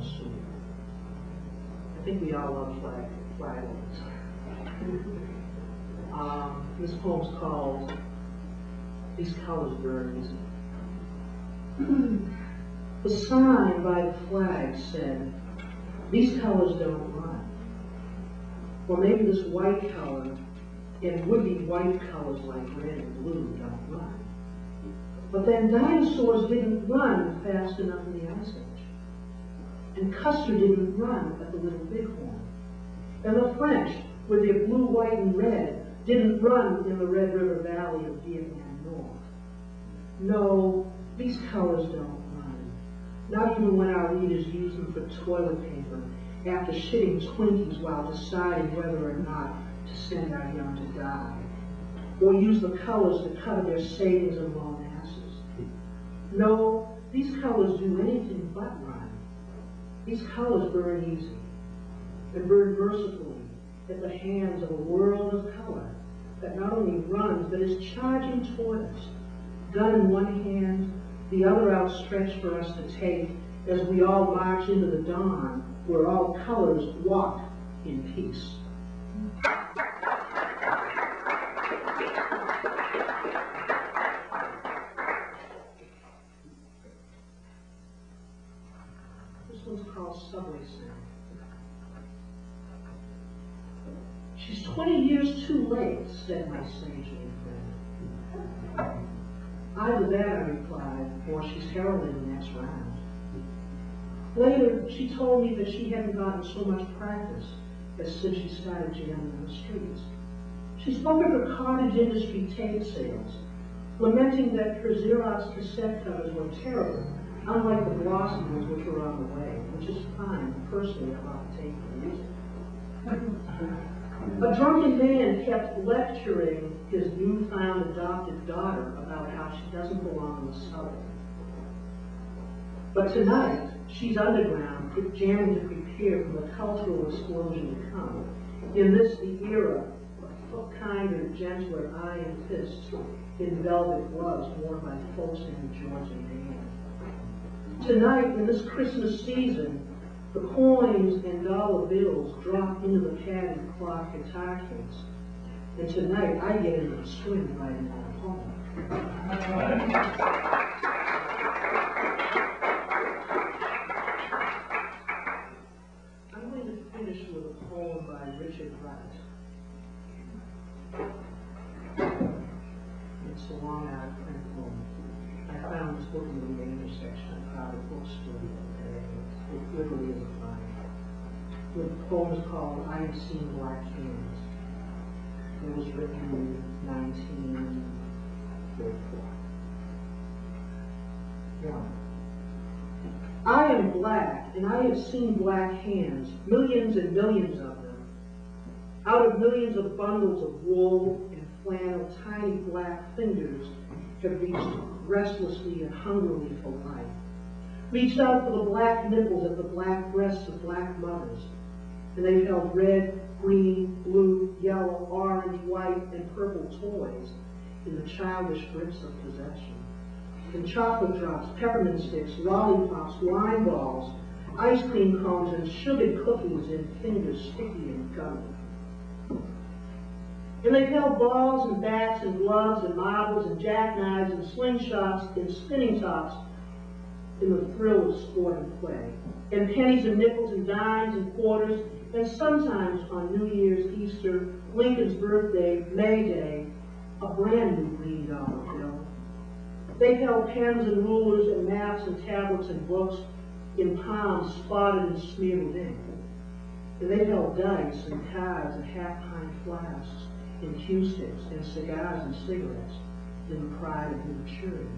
soup. I think we all love flagons. This poem's called These Colors Burn Easy. The sign by the flag said, these colors don't run. Or maybe this white color and would-be white colors like red and blue don't run. But then dinosaurs didn't run fast enough in the Ice Age. And Custer didn't run at the Little Bighorn. And the French, with their blue, white, and red, didn't run in the Red River Valley of Vietnam North. No, these colors don't run. Not even when our leaders use them for toilet paper after shitting Twinkies while deciding whether or not to send our young to die. Or use the colors to cover their savings and loan asses. No, these colors do anything but run. These colors burn easy and burn mercifully at the hands of a world of color that not only runs but is charging toward us, gun in one hand, the other outstretched for us to take as we all march into the dawn where all colors walk in peace. This one's called Subway Sound. She's 20 years too late, said my sagely friend. Either that, I replied, or she's heralding the next round. Later, she told me that she hadn't gotten so much practice as since she started jamming in the streets. She spoke of her cottage industry tape sales, lamenting that her Xerox cassette covers were terrible, unlike the glossy ones which were on the way, which is fine. Personally, I love tape for music. A drunken man kept lecturing his newfound adopted daughter about how she doesn't belong in the suburb. But tonight, she's underground, jamming to prepare for the cultural explosion to come. In this, the era of kinder, gentler iron fists in velvet gloves worn by folks named George and Dan. Tonight, in this Christmas season, the coins and dollar bills drop into the padded cloth guitar case. And tonight, I get into the swing right in that home. I'm going to finish with a poem by Richard Wright. It's a long out of print poem. I found this book in the intersection of Crowded Bookstore today. It literally is a find. The poem is called I Have Seen Black Hands. It was written in 1934. 1. I am black, and I have seen black hands, millions and millions of them. Out of millions of bundles of wool and flannel, tiny black fingers have reached restlessly and hungrily for life. Reached out for the black nipples at the black breasts of black mothers. And they've held red, green, blue, yellow, orange, white, and purple toys in the childish grips of possession. And chocolate drops, peppermint sticks, lollipops, wine balls, ice cream cones, and sugared cookies in fingers sticky and gummy. And they've held balls and bats and gloves and marbles and jackknives and slingshots and spinning tops in the thrill of sport and play, and pennies and nickels and dimes and quarters, and sometimes on New Year's, Easter, Lincoln's birthday, May Day, a brand new green dollar bill. They've held pens and rulers and maps and tablets and books in palms spotted and smeared with ink. And they've held dice and cards and half-pint flasks and cue sticks and cigars and cigarettes in the pride of maturity.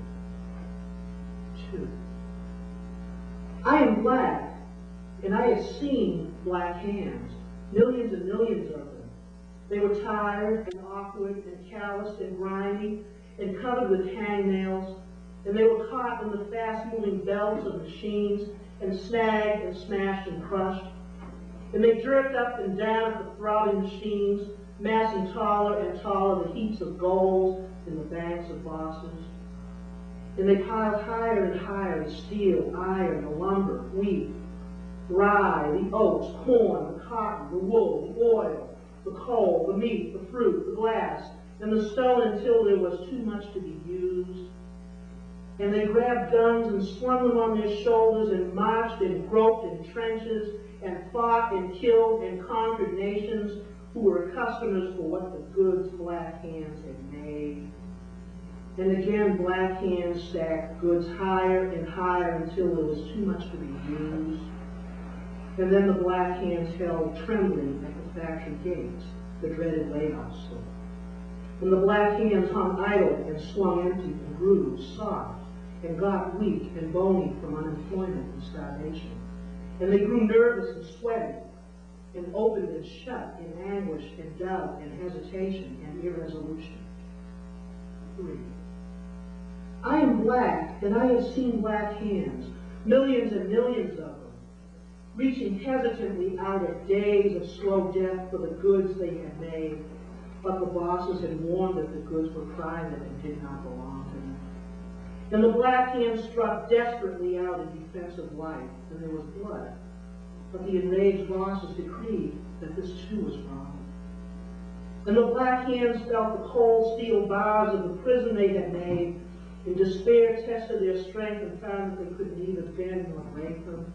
2. I am black, and I have seen black hands, millions and millions of them. They were tired and awkward and calloused and grimy and covered with hangnails, and they were caught in the fast-moving belts of machines and snagged and smashed and crushed. And they jerked up and down at the throbbing machines, massing taller and taller the heaps of gold in the banks of bosses. And they piled higher and higher the steel, iron, the lumber, wheat, rye, the oats, corn, the cotton, the wool, the oil, the coal, the meat, the fruit, the glass, and the stone until there was too much to be used. And they grabbed guns and slung them on their shoulders and marched and groped in trenches and fought and killed and conquered nations who were customers for what the goods black hands had made. And again, black hands stacked goods higher and higher until there was too much to be used. And then the black hands held trembling at the factory gates, the dreaded layoff store. And the black hands hung idle and swung empty and grew soft and got weak and bony from unemployment and starvation. And they grew nervous and sweaty and opened and shut in anguish and doubt and hesitation and irresolution. 3. I am black, and I have seen black hands, millions and millions of them, reaching hesitantly out at days of slow death for the goods they had made, but the bosses had warned that the goods were private and did not belong to them. And the black hands struck desperately out in defense of life, and there was blood. But the enraged bosses decreed that this too was wrong. And the black hands felt the cold steel bars of the prison they had made. In despair, tested their strength and found that they could neither bend nor break them.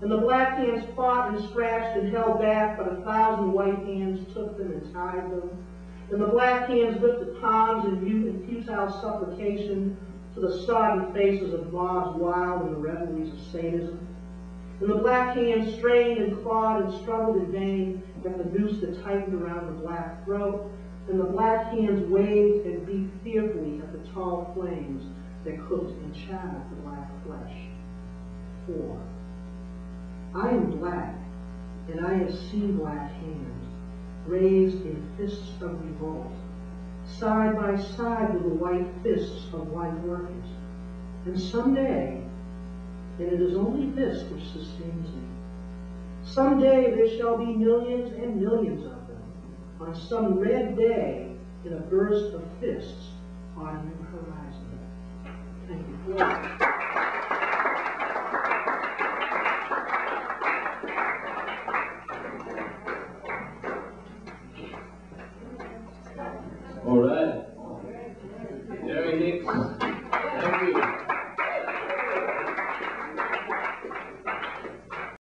And the black hands fought and scratched and held back, but 1,000 white hands took them and tied them. And the black hands lifted palms in mute and futile supplication to the sodden faces of mobs wild in the revelries of sadism. And the black hands strained and clawed and struggled in vain at the noose that tightened around the black throat. And the black hands waved and beat fearfully at the tall flames that cooked and charred the black flesh. 4. I am black, and I have seen black hands raised in fists of revolt, side by side with the white fists of white workers. And someday, and it is only this which sustains me, someday there shall be millions and millions of them on some red day in a burst of fists on a new horizon. Thank you.